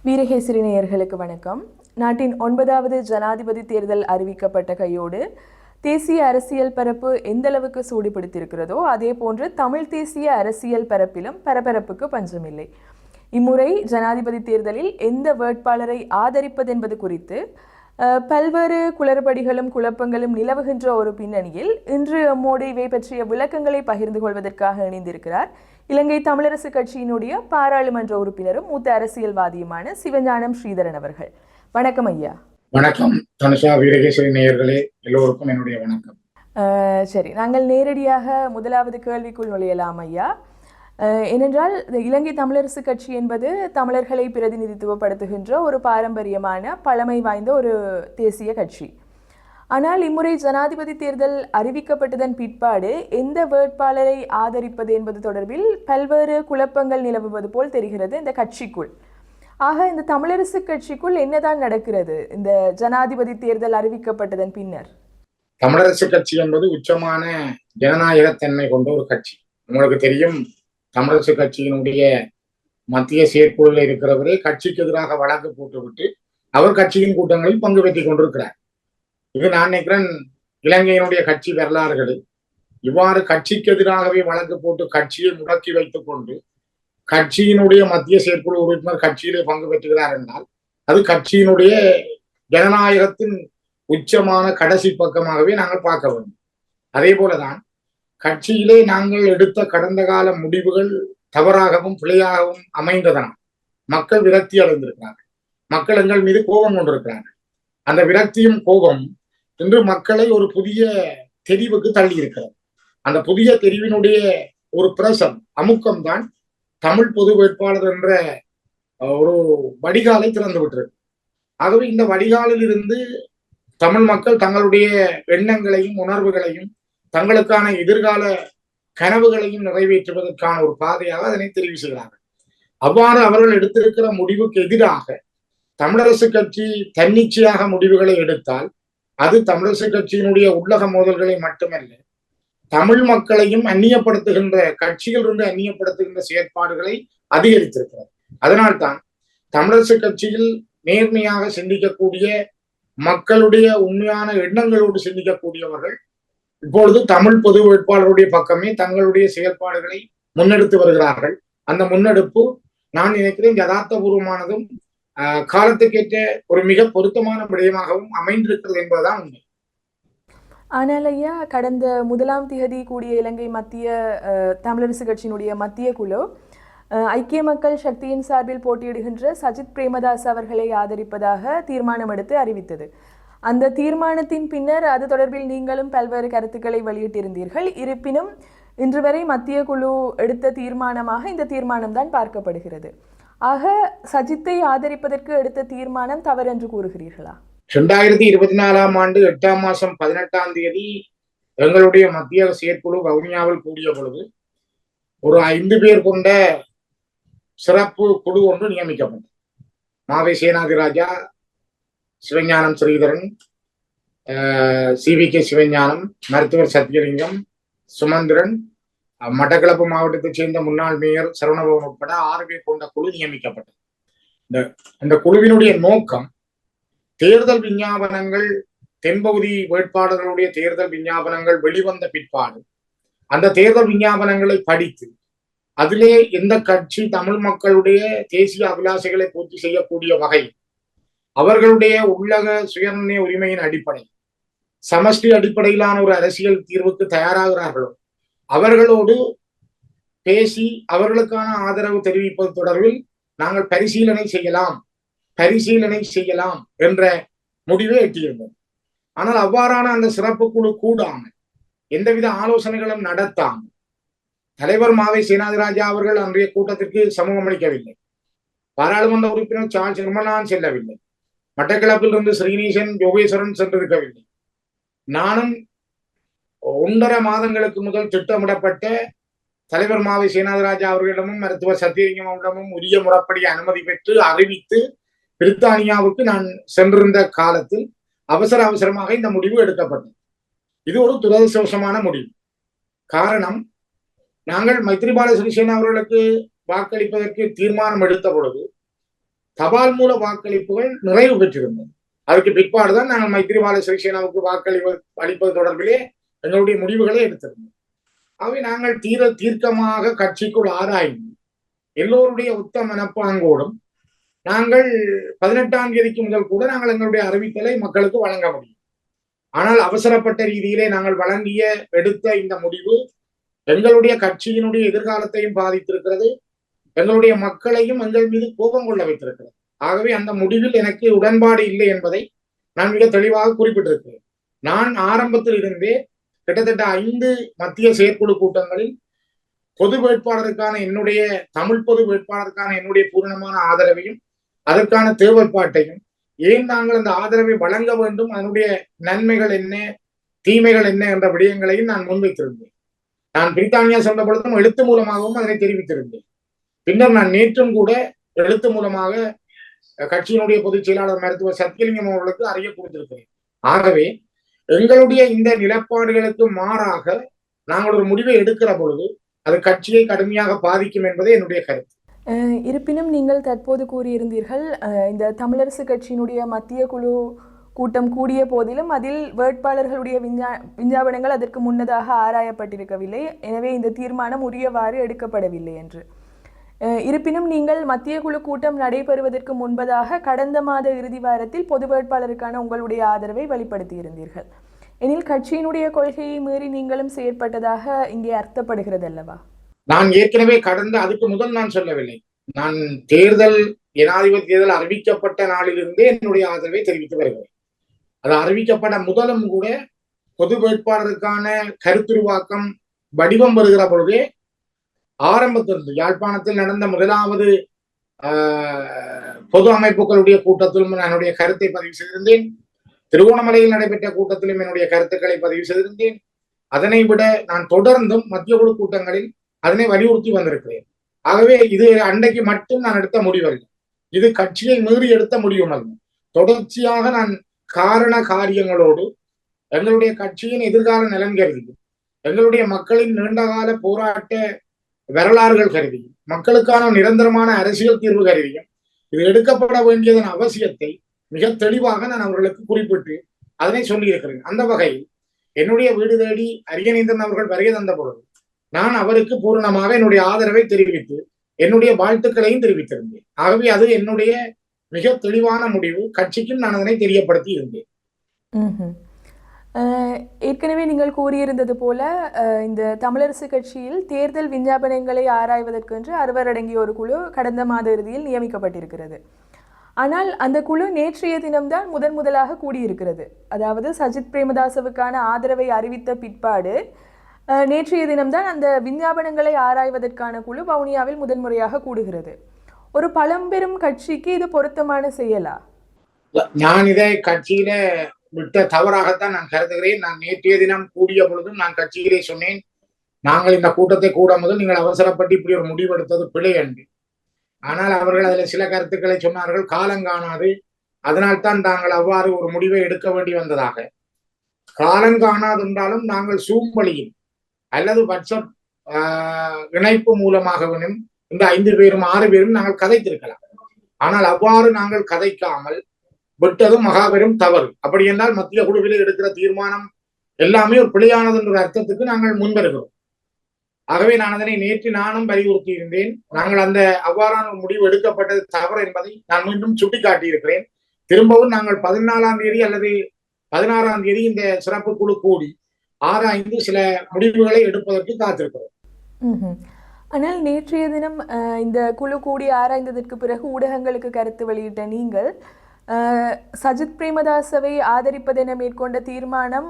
வீரகேசரி நேயர்களுக்கு வணக்கம். நாட்டின் 9வது ஜனாதிபதி தேர்தல் அறிவிக்கப்பட்ட கையோடு தேசிய அரசியல் பரப்பு எந்தளவுக்கு சூடுபிடித்திருக்கிறதோ அதே போன்று தமிழ் தேசிய அரசியல் பரப்பிலும் பரபரப்புக்கு பஞ்சமில்லை. இம்முறை ஜனாதிபதி தேர்தலில் எந்த வேட்பாளரை ஆதரிப்பது என்பது குறித்து பல்வேறு குளறுபடிகளும் குழப்பங்களும் நிலவுகின்ற ஒரு பின்னணியில் இன்று நம்மோடு இவை பற்றிய விளக்கங்களை பகிர்ந்து கொள்வதற்காக இணைந்திருக்கிறார் இலங்கை தமிழரசு கட்சியினுடைய பாராளுமன்ற உறுப்பினரும் மூத்த அரசியல்வாதியுமான சிவஞானம் ஸ்ரீதரன் அவர்கள். வணக்கம் ஐயா. வணக்கம் தனுஷா, வீரகேசரி நேயர்களே, எல்லோருக்கும் என்னுடைய வணக்கம். சரி, நாங்கள் நேரடியாக முதலாவது கேள்விக்குள் நுழையலாம் ஐயா. ஏனென்றால் இலங்கை தமிழரசு கட்சி என்பது தமிழர்களை பிரதிநிதித்துவப்படுத்துகின்ற ஒரு பாரம்பரியமான பழமை வாய்ந்த ஒரு தேசிய கட்சி. ஆனால் இம்முறை ஜனாதிபதி தேர்தல் அறிவிக்கப்பட்டதன் பிற்பாடு எந்த வேட்பாளரை ஆதரிப்பது என்பது தொடர்பில் பல்வேறு குழப்பங்கள் நிலவுவது போல் தெரிகிறது இந்த கட்சிக்குள். ஆக இந்த தமிழரசு கட்சிக்குள் என்னதான் நடக்கிறது இந்த ஜனாதிபதி தேர்தல் அறிவிக்கப்பட்டதன் பின்னர்? தமிழரசு கட்சி என்பது உச்சமான ஜனநாயகத்தன்மை கொண்ட ஒரு கட்சி. உங்களுக்கு தெரியும், தமிழரசு கட்சியினுடைய மத்திய செயற்குழுவில் இருக்கிறவரே கட்சிக்கு எதிராக வழக்கு போட்டுவிட்டு அவர் கட்சியின் கூட்டங்களில் பங்கு பெற்றுக் கொண்டிருக்கிறார். இது நான் நினைக்கிறேன், இலங்கையினுடைய கட்சி வரலாறுகளில் இவ்வாறு கட்சிக்கு எதிராகவே வழக்கு போட்டு கட்சியை முடக்கி வைத்துக் கொண்டு கட்சியினுடைய மத்திய செயற்குழு உறுப்பினர் கட்சியிலே பங்கு பெற்றுகிறார் என்றால் அது கட்சியினுடைய ஜனநாயகத்தின் உச்சமான கடைசி பக்கமாகவே நாங்கள் பார்க்க வேண்டும். அதே போலதான் கட்சியிலே நாங்கள் எடுத்த கடந்த கால முடிவுகள் தவறாகவும் பிழையாகவும் அமைந்ததனால் மக்கள் விரக்தி அடைந்திருக்கிறார்கள். மக்கள் எங்கள் மீது கோபம் கொண்டிருக்கிறார்கள். அந்த விரக்தியும் கோபம் இன்று மக்களை ஒரு புதிய தெரிவுக்கு தள்ளி இருக்கிறது. அந்த புதிய தெரிவினுடைய ஒரு பிரசம் அமுக்கம் தான் தமிழ் பொது வேட்பாளர் என்ற ஒரு வடிகாலை திறந்து விட்டிருக்கு. ஆகவே இந்த வடிகாலில் இருந்து தமிழ் மக்கள் தங்களுடைய எண்ணங்களையும் உணர்வுகளையும் தங்களுக்கான எதிர்கால கனவுகளையும் நிறைவேற்றுவதற்கான ஒரு பாதையாக அதனை தெரிவு செய்கிறார்கள். அவ்வாறு அவர்கள் எடுத்திருக்கிற முடிவுக்கு எதிராக தமிழரசு கட்சி தன்னிச்சையாக முடிவுகளை எடுத்தால் அது தமிழரசு கட்சியினுடைய உள்ளக மோதல்களை மட்டுமல்ல, தமிழ் மக்களையும் அந்நியப்படுத்துகின்ற கட்சிகள் இருந்து அந்நியப்படுத்துகின்ற செயற்பாடுகளை அதிகரித்திருக்கிறது. அதனால்தான் தமிழரசு கட்சியில் நேர்மையாக சிந்திக்கக்கூடிய மக்களுடைய உண்மையான எண்ணங்களோடு சிந்திக்கக்கூடியவர்கள் இப்பொழுது தமிழ் பொது வேட்பாளருடைய பக்கமே தங்களுடைய செயற்பாடுகளை முன்னெடுத்து வருகிறார்கள். அந்த முன்னெடுப்பு நான் நினைக்கிறேன் யதார்த்தபூர்வமானதும் காலத்துக்கேற்ற ஒரு மிக பொருத்தமான விடயமாகவும் அமைந்திருக்கிறது என்பதுதான் உண்மை. ஆனால் ஐயா, கடந்த 1ஆம் தேதி கூடிய இலங்கை மத்திய தமிழரசு கட்சியினுடைய மத்திய குழு ஐக்கிய மக்கள் சக்தியின் சார்பில் போட்டியிடுகின்ற சஜித் பிரேமதாஸ் அவர்களை ஆதரிப்பதாக தீர்மானம் எடுத்து அறிவித்தது. அந்த தீர்மானத்தின் பின்னர் அது தொடர்பில் நீங்களும் பல்வேறு கருத்துக்களை வெளியிட்டிருந்தீர்கள். இருப்பினும் இன்று வரை மத்திய குழு எடுத்த தீர்மானமாக இந்த தீர்மானம் தான் பார்க்கப்படுகிறது. ஆக சஜித்தை ஆதரிப்பதற்கு எடுத்த தீர்மானம் தவறென்று கூறுகிறீர்களா? 2024ஆம் ஆண்டு 8ஆம் மாதம் 18ஆம் தேதி எங்களுடைய மத்திய செயற்குழு வவுனியாவில் கூடிய பொழுது ஒரு 5 பேர் கொண்ட சிறப்பு குழு ஒன்று நியமிக்கப்பட்டது. மாவை சேனாதிராஜா, சிவஞானம் ஸ்ரீதரன், CVK சிவஞானம், மருத்துவர் சத்தியலிங்கம், சுமந்திரன், மட்டக்களப்பு மாவட்டத்தைச் சேர்ந்த முன்னாள் மேயர் சரவணபவன் உட்பட 6 பேர் கொண்ட குழு நியமிக்கப்பட்டது. இந்த குழுவினுடைய நோக்கம் தேர்தல் விஞ்ஞாபனங்கள், தென்பகுதி வேட்பாளர்களுடைய தேர்தல் விஞ்ஞாபனங்கள் வெளிவந்த பிற்பாடு அந்த தேர்தல் விஞ்ஞாபனங்களை படித்து அதிலே எந்த கட்சி தமிழ் மக்களுடைய தேசிய அபிலாஷைகளை பூர்த்தி செய்யக்கூடிய வகையில் அவர்களுடைய உள்ளக சுயநிர்ணய உரிமையின் அடிப்படை சமஷ்டி அடிப்படையிலான ஒரு அரசியல் தீர்வுக்கு தயாராகிறார்களோ அவர்களோடு பேசி அவர்களுக்கான ஆதரவு தெரிவிப்பது தொடர்பில் நாங்கள் பரிசீலனை செய்யலாம் என்ற முடிவை எட்டியிருந்தது. ஆனால் அவ்வாறான அந்த சிறப்பு குழு கூடாமல் எந்தவித ஆலோசனைகளும் நடத்தாமல் தலைவர் மாவை சேனாதிராஜா அவர்கள் அன்றைய கூட்டத்திற்கு சமூகம் அளிக்கவில்லை. பாராளுமன்ற உறுப்பினர் சார்ல்ஸ் நிர்மலான் செல்லவில்லை. மட்டக்களப்பில் இருந்து ஸ்ரீநீசன் யோகேஸ்வரன் சென்றிருக்கவில்லை. நானும் 1.5 மாதங்களுக்கு முதல் திட்டமிடப்பட்ட தலைவர் மாவை சேனாதிராஜா அவர்களிடமும் மருத்துவர் சத்தியலிங்கமிடமும் உரிய முறைப்படி அனுமதி பெற்று அறிவித்து பிரித்தானியாவுக்கு நான் சென்றிருந்த காலத்தில் அவசரமாக இந்த முடிவு எடுக்கப்பட்டது. இது ஒரு துரதிர்ஷ்டவசமான முடிவு. காரணம், நாங்கள் மைத்ரிபால சிறிசேனா அவர்களுக்கு வாக்களிப்பதற்கு தீர்மானம் எடுத்த பொழுது தபால் மூல வாக்களிப்புகள் நிறைவு பெற்றிருந்தது. அதற்கு பிற்பாடுதான் நாங்கள் மைத்ரிபால சிறிசேனாவுக்கு அளிப்பது தொடர்பிலே எங்களுடைய முடிவுகளை எடுத்திருந்தோம். ஆகவே நாங்கள் தீர்க்கமாக கட்சிக்குள் ஆராய்ந்து எல்லோருடைய ஒத்த மனப்பாங்கோடும் நாங்கள் 18ஆம் தேதிக்கு முதல் கூட நாங்கள் எங்களுடைய அறிவித்தலை மக்களுக்கு வழங்க முடியும். ஆனால் அவசரப்பட்ட ரீதியிலே நாங்கள் எடுத்த இந்த முடிவு எங்களுடைய கட்சியினுடைய எதிர்காலத்தையும் பாதித்திருக்கிறது, எங்களுடைய மக்களையும் எங்கள் மீது கோபம் கொள்ள வைத்திருக்கிறது. ஆகவே அந்த முடிவில் எனக்கு உடன்பாடு இல்லை என்பதை நான் மிக தெளிவாக குறிப்பிட்டிருக்கிறேன். நான் ஆரம்பத்தில் இருந்தே கிட்டத்தட்ட 5 மத்திய செயற்குழு கூட்டங்களில் பொது வேட்பாளருக்கான தமிழ் பொது வேட்பாளருக்கான என்னுடைய பூரணமான ஆதரவையும் அதற்கான தேவைப்பாட்டையும், ஏன் நாங்கள் அந்த ஆதரவை வழங்க வேண்டும், அதனுடைய நன்மைகள் என்ன, தீமைகள் என்ன என்ற விடயங்களையும் நான் முன்வைத்திருந்தேன். நான் பிரித்தானியா சொன்ன பொழுதும் எழுத்து மூலமாகவும் அதனை தெரிவித்திருந்தேன். பின்னர் நான் நேற்றும் கூட எழுத்து மூலமாக கட்சியினுடைய பொதுச் செயலாளர் மருத்துவர் சத்தியலிங்கம் அவர்களுக்கு அறிய கொடுத்திருக்கிறேன். ஆகவே எங்களுடைய இந்த நிலப்பாடுகளுக்கு மாறாக நாங்கள் ஒரு முடிவை எடுக்கிற பொழுது அது கட்சியை கடுமையாக பாதிக்கும் என்பதே என்னுடைய கருத்து. இருப்பினும் நீங்கள் தற்போது கூறியிருந்தீர்கள், இந்த தமிழரசு கட்சியினுடைய மத்திய குழு கூட்டம் கூடிய போதிலும் அதில் வேட்பாளர்களுடைய விஞ்ஞாபனங்கள் அதற்கு முன்னதாக ஆராயப்பட்டிருக்கவில்லை, எனவே இந்த தீர்மானம் உரியவாறு எடுக்கப்படவில்லை என்று. இருப்பினும் நீங்கள் மத்திய குழு கூட்டம் நடைபெறுவதற்கு முன்பதாக கடந்த மாத இறுதி வாரத்தில் பொது வேட்பாளருக்கான உங்களுடைய ஆதரவை வெளிப்படுத்தியிருந்தீர்கள். எனில் கட்சியினுடைய கொள்கையை மீறி நீங்களும் செயற்பட்டதாக இங்கே அர்த்தப்படுகிறது அல்லவா? நான் ஏற்கனவே அதுக்கு முதல் நான் சொல்லவில்லை. நான் ஜனாதிபதி தேர்தல் அறிவிக்கப்பட்ட நாளிலிருந்தே என்னுடைய ஆதரவை தெரிவித்து வருகிறேன். அது அறிவிக்கப்பட்ட முதலும் கூட பொது வேட்பாளருக்கான கருத்துருவாக்கம் வடிவம் வருகிற பொழுதே ஆரம்பத்திலிருந்து யாழ்ப்பாணத்தில் நடந்த முதலாவது பொது அமைப்புகளுடைய கூட்டத்திலும் என்னுடைய கருத்தை பதிவு செய்திருந்தேன். திருகோணமலையில் நடைபெற்ற கூட்டத்திலும் என்னுடைய கருத்துக்களை பதிவு செய்திருந்தேன். அதனை விட நான் தொடர்ந்தும் மத்திய குழு கூட்டங்களில் அதனை வலியுறுத்தி வந்திருக்கிறேன். ஆகவே இது அன்றைக்கு மட்டும் நான் எடுத்த முடிவல்ல, இது கட்சியை மீறி எடுத்த முடிவும் அல்ல. தொடர்ச்சியாக நான் காரண காரியங்களோடு எங்களுடைய கட்சியின் எதிர்கால நலன் கருதியும், எங்களுடைய மக்களின் நீண்டகால போராட்ட வரலாறுகள் கருதியும், மக்களுக்கான நிரந்தரமான அரசியல் தீர்வு கருதியும் இது எடுக்கப்பட வேண்டியதன் அவசியத்தை மிக தெளிவாக நான் அவர்களுக்கு குறிப்பிட்டு அதனை சொல்லியிருக்கிறேன். அந்த வகையில் என்னுடைய வீடு தேடி அரியநேந்திரன் அவர்கள் வருகை தந்த பொழுது நான் அவருக்கு பூரணமாக என்னுடைய ஆதரவை தெரிவித்து என்னுடைய வாழ்த்துக்களையும் தெரிவித்திருந்தேன். ஆகவே அது என்னுடைய மிக தெளிவான முடிவு. கட்சிக்கும் நான் அதனை தெரியப்படுத்தி இருந்தேன். ஏற்கனவே நீங்கள் கூறியிருந்தது போல இந்த தமிழரசு கட்சியில் தேர்தல் விஞ்ஞாபனங்களை ஆராய்வதற்கென்று 6 அடங்கிய ஒரு குழு கடந்த மாத இறுதியில் நியமிக்கப்பட்டிருக்கிறது. ஆனால் அந்த குழு நேற்றைய தினம்தான் முதலாக கூடியிருக்கிறது. அதாவது சஜித் பிரேமதாசவுக்கான ஆதரவை அறிவித்த பிற்பாடு நேற்றைய தினம்தான் அந்த விஞ்ஞாபனங்களை ஆராய்வதற்கான குழு வவுனியாவில் முதன்முறையாக கூடுகிறது. ஒரு பழம்பெரும் கட்சிக்கு இது பொருத்தமான செயலா? நான் இதை கட்சியில விட்ட தவறாகத்தான் நான் கருதுகிறேன். நான் நேற்றைய தினம் கூடிய பொழுதும் நான் கட்சியிலே சொன்னேன், நாங்கள் இந்த கூட்டத்தை கூட முதல் நீங்கள் அவசரப்பட்டு இப்படி ஒரு முடிவெடுத்தது பிழை என்று. ஆனால் அவர்கள் அதில் சில கருத்துக்களை சொன்னார்கள், காலங்காணாது, அதனால்தான் தாங்கள் அவ்வாறு ஒரு முடிவை எடுக்க வேண்டி வந்ததாக. காலங்காணாது என்றாலும் நாங்கள் சூம் வழியில் அல்லது வாட்ஸ்அப் இணைப்பு மூலமாகவும் இந்த 5 பேரும் 6 பேரும் நாங்கள் கதைத்திருக்கலாம். ஆனால் அவ்வாறு நாங்கள் கதைக்காமல் விட்டதும் மகாபெரும் தவறு. அப்படி என்றால் மத்திய குழுவிலே எடுக்கிற தீர்மானம் எல்லாமே ஒரு பிழையானது என்ற அர்த்தத்துக்கு நாங்கள் முன்வருகிறோம். ஆகவே நான் அதனை நேற்று நானும் வலியுறுத்தி இருந்தேன். நாங்கள் அந்த அவ்வாறான முடிவு எடுக்கப்பட்டது தவறு என்பதை நான் மீண்டும் சுட்டிக்காட்டியிருக்கிறேன். திரும்பவும் நாங்கள் 14ஆம் தேதி அல்லது 16ஆம் தேதி இந்த சிறப்பு குழு கூடி ஆராய்ந்து சில முடிவுகளை எடுப்பதற்கு காத்திருக்கிறோம். ஆனால் நேற்றைய தினம் இந்த குழு கூடி ஆராய்ந்ததற்கு பிறகு ஊடகங்களுக்கு கருத்து வெளியிட்ட நீங்கள் சஜித் பிரேமதாசவை ஆதரிப்பதென மேற்கொண்ட தீர்மானம்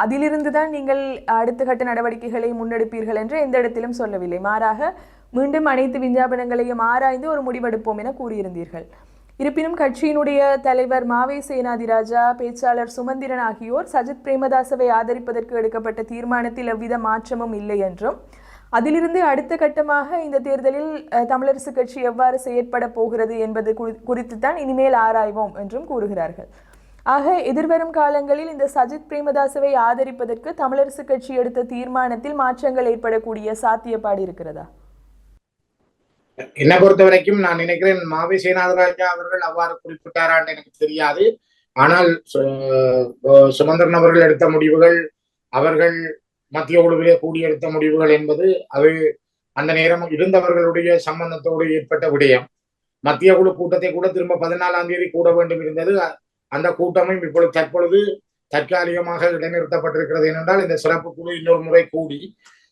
அதிலிருந்து தான் நீங்கள் அடுத்த கட்ட நடவடிக்கைகளை முன்னெடுப்பீர்கள் என்று எந்த இடத்திலும் சொல்லவில்லை. மாறாக மீண்டும் அனைத்து விஞ்ஞாபனங்களையும் ஆராய்ந்து ஒரு முடிவெடுப்போம் என கூறியிருந்தீர்கள். இருப்பினும் கட்சியினுடைய தலைவர் மாவை சேனாதிராஜா, பேச்சாளர் சுமந்திரன் ஆகியோர் சஜித் பிரேமதாசவை ஆதரிப்பதற்கு எடுக்கப்பட்ட தீர்மானத்தில் எவ்வித மாற்றமும் இல்லை என்றும், அதிலிருந்து அடுத்த கட்டமாக இந்த தேர்தலில் தமிழரசு கட்சி எவ்வாறு செயற்பட போகிறது என்பது குறித்து தான் இனிமேல் ஆராய்வோம் என்றும் கூறுகிறார்கள். ஆக எதிர்வரும் காலங்களில் இந்த சஜித் பிரேமதாசவை ஆதரிப்பதற்கு தமிழரசு கட்சி எடுத்த தீர்மானத்தில் மாற்றங்கள் ஏற்படக்கூடிய சாத்தியப்பாடு இருக்கிறதா? என்னை பொறுத்த வரைக்கும் நான் நினைக்கிறேன் மாவை சேனாதராஜா அவர்கள் அவ்வாறு குறிப்பிட்டாரான்னு எனக்கு தெரியாது. ஆனால் சுமந்திரன் அவர்கள் எடுத்த முடிவுகள், அவர்கள் மத்திய குழுவிலே கூடி எடுத்த முடிவுகள் என்பது அது அந்த நேரம் இருந்தவர்களுடைய சம்பந்தத்தோடு ஏற்பட்ட விடயம். மத்திய குழு கூட்டத்தை கூட திரும்ப 14ஆம் தேதி கூட வேண்டும் இருந்தது. அந்த கூட்டமும் இப்பொழுது தற்பொழுது தற்காலிகமாக இடைநிறுத்தப்பட்டிருக்கிறது. ஏனென்றால் இந்த சிறப்பு குழு இன்னொரு முறை கூடி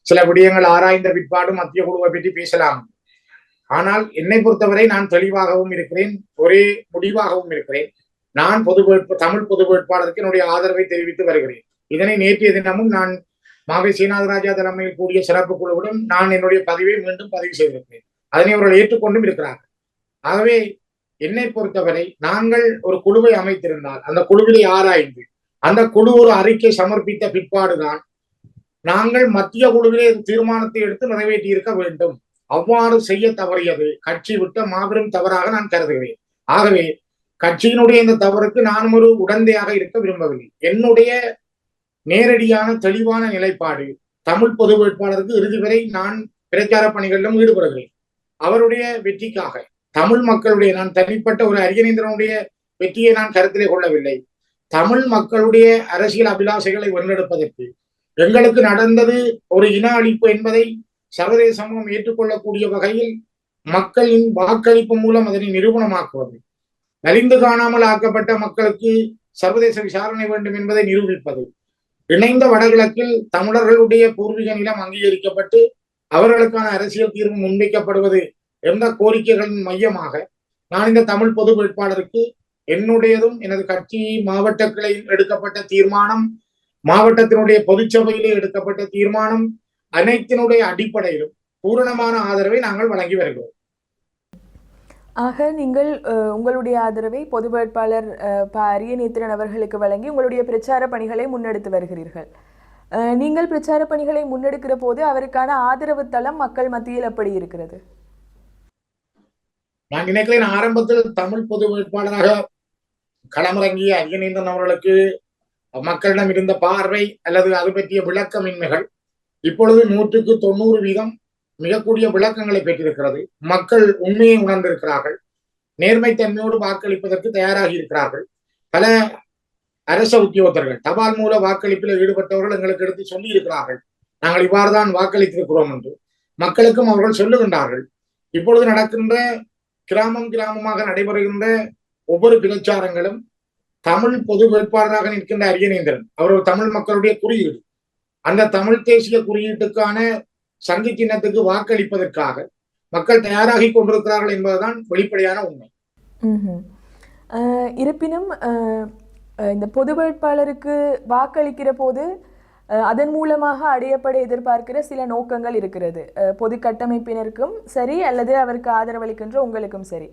சில விடயங்கள் ஆராய்ந்த பிற்பாடு மத்திய குழுவை பற்றி பேசலாம். ஆனால் என்னை பொறுத்தவரை நான் தெளிவாகவும் இருக்கிறேன், ஒரே முடிவாகவும் இருக்கிறேன். நான் தமிழ் பொது வேட்பாளருக்கு என்னுடைய ஆதரவை தெரிவித்து வருகிறேன். இதனை நேற்றைய தினமும் நான் மாவை சீனாதராஜா தலைமையில் கூடிய சிறப்பு குழுவுடன் நான் என்னுடைய பதிவை மீண்டும் பதிவு செய்திருக்கிறேன். அதனை அவர்கள் ஏற்றுக்கொண்டும் இருக்கிறார்கள். ஆகவே என்னை பொறுத்தவரை நாங்கள் ஒரு குழுவை அமைத்திருந்தால் அந்த குழுவிலே ஆராய்ந்து அந்த குழு ஒரு அறிக்கை சமர்ப்பித்த பிற்பாடுதான் நாங்கள் மத்திய குழுவிலே தீர்மானத்தை எடுத்து நிறைவேற்றி இருக்க வேண்டும். அவ்வாறு செய்ய தவறியது கட்சி விட்ட மாபெரும் தவறாக நான் கருதுகிறேன். ஆகவே கட்சியினுடைய இந்த தவறுக்கு நானும் ஒரு உடந்தையாக இருக்க விரும்பவில்லை. என்னுடைய நேரடியான தெளிவான நிலைப்பாடு தமிழ் பொது வேட்பாளருக்கு இறுதி வரை நான் பிரச்சார பணிகளிலும் ஈடுபடுகிறேன். அவருடைய வெற்றிக்காக தமிழ் மக்களுடைய, நான் தனிப்பட்ட ஒரு அரியநேந்திரனுடைய வெற்றியை நான் கருத்திலே கொள்ளவில்லை. தமிழ் மக்களுடைய அரசியல் அபிலாஷைகளை வென்றெடுப்பதற்கு எங்களுக்கு நடந்தது ஒரு இன அழிப்பு என்பதை சர்வதேச சமூகம் ஏற்றுக்கொள்ளக்கூடிய வகையில் மக்களின் வாக்களிப்பு மூலம் அதனை நிரூபணமாக்குவது, நலிந்து காணாமல் ஆக்கப்பட்ட மக்களுக்கு சர்வதேச விசாரணை வேண்டும் என்பதை நிரூபிப்பது, இணைந்த வடகிழக்கில் தமிழர்களுடைய பூர்வீக நிலம் அங்கீகரிக்கப்பட்டு அவர்களுக்கான அரசியல் தீர்வு முன்வைக்கப்படுவது என்ற கோரிக்கைகளின் மையமாக நான் இந்த தமிழ் பொது வேட்பாளருக்கு என்னுடையதும் எனது கட்சி மாவட்ட கிளையில் எடுக்கப்பட்ட தீர்மானம், மாவட்டத்தினுடைய பொதுச்சபையிலே எடுக்கப்பட்ட தீர்மானம் அனைத்தினுடைய அடிப்படையிலும் பூரணமான ஆதரவை நாங்கள் வழங்கி வருகிறோம். ஆக நீங்கள் உங்களுடைய ஆதரவை பொது வேட்பாளர் அரியநேத்திரன் அவர்களுக்கு வழங்கி உங்களுடைய பிரச்சார பணிகளை முன்னெடுத்து வருகிறீர்கள். நீங்கள் பிரச்சார பணிகளை முன்னெடுக்கிற போது அவருக்கான ஆதரவு தளம் மக்கள் மத்தியில் எப்படி இருக்கிறது? நான் நினைக்கிறேன் ஆரம்பத்தில் தமிழ் பொது வேட்பாளராக களமிறங்கிய அரியநேந்திரன் அவர்களுக்கு மக்களிடம் இருந்த பார்வை அல்லது அது பற்றிய விளக்கமின்மைகள் இப்பொழுது 100% மிகக்கூடிய விளக்கங்களை பெற்றிருக்கிறது. மக்கள் உண்மையை உணர்ந்திருக்கிறார்கள், நேர்மைத்தன்மையோடு வாக்களிப்பதற்கு தயாராகி இருக்கிறார்கள். பல அரச உத்தியோகத்தர்கள் தபால் மூல வாக்களிப்பில் ஈடுபட்டவர்கள் எங்களுக்கு எடுத்து சொல்லி இருக்கிறார்கள், நாங்கள் இவ்வாறுதான் வாக்களித்திருக்கிறோம் என்று. மக்களுக்கும் அவர்கள் சொல்லுகின்றார்கள். இப்பொழுது நடக்கின்ற கிராமமாக நடைபெறுகின்ற ஒவ்வொரு பிரச்சாரங்களும் தமிழ் பொது வேட்பாளராக நிற்கின்ற அரியநேந்திரன் அவர் ஒரு தமிழ் மக்களுடைய குறியீடு, அந்த தமிழ் தேசிய குறியீட்டுக்கான சங்கு சின்னத்துக்கு வாக்களிப்பதற்காக மக்கள் தயாராகி கொண்டிருக்கிறார்கள் என்பதுதான் வெளிப்படையான உண்மை. இருப்பினும் இந்த பொது வேட்பாளருக்கு வாக்களிக்கிற போது அதன் மூலமாக அடையப்பட எதிர்பார்க்கிற சில நோக்கங்கள் இருக்கிறது, பொது கட்டமைப்பினருக்கும் சரி அல்லது அவருக்கு ஆதரவளிக்கின்ற உங்களுக்கும் சரி.